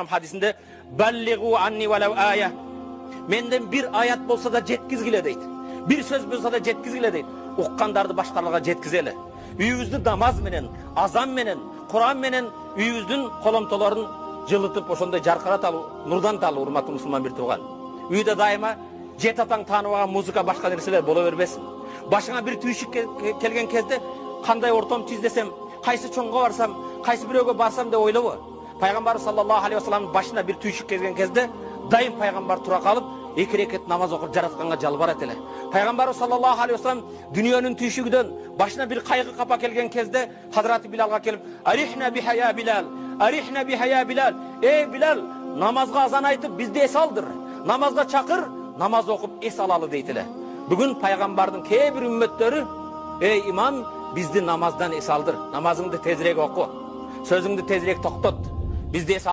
hadisinde "Balligu anni velev aya." Menden bir ayet bolsa da jetkizgile deydi. Bir söz bolsa da jetkizgile deydi. Uqqandardı başkalarga jetkizeli. Üyübüzdü namaz menen, azan menen, Kur'an menen üyübüzdün kolomtolaарын жылытып ошондой жаркыраталы, нурдан талы урматтуу мусулман бир тууган. Үйдө дайыма жет атаң тааныбаган музыка башка нерселер боло бербесин. Башыңа бир түйшүк келген кезде кандай ортом түздесем, кайсы чоңго барсам, кайсы бирөөгө барсам деп ойлобо. Пайгамбар саллаллаху алейхи вассаламдын башына бир түйшүк келген кезде дайым пайгамбар тура калып, эки рекет намаз окуп жаратканга жалбарат эле. Пайгамбар саллаллаху алейхи вассалам дүйнөнүн түйшүгүдөн башына бир кайгы капа келген кезде Хазрати Билалга келип, "Арихна бихая Билал, арихна бихая Билал." Ey Bilal, namazga azan aytıp bizde es aldır. Namazga çakır, namaz okup es alalı deytiler. Bugün Peygamber'in kebir ümmetleri, ey imam, bizde namazdan es aldır. Namazını da tezrek oku. Sözünü de tezrek toktot. Bizde es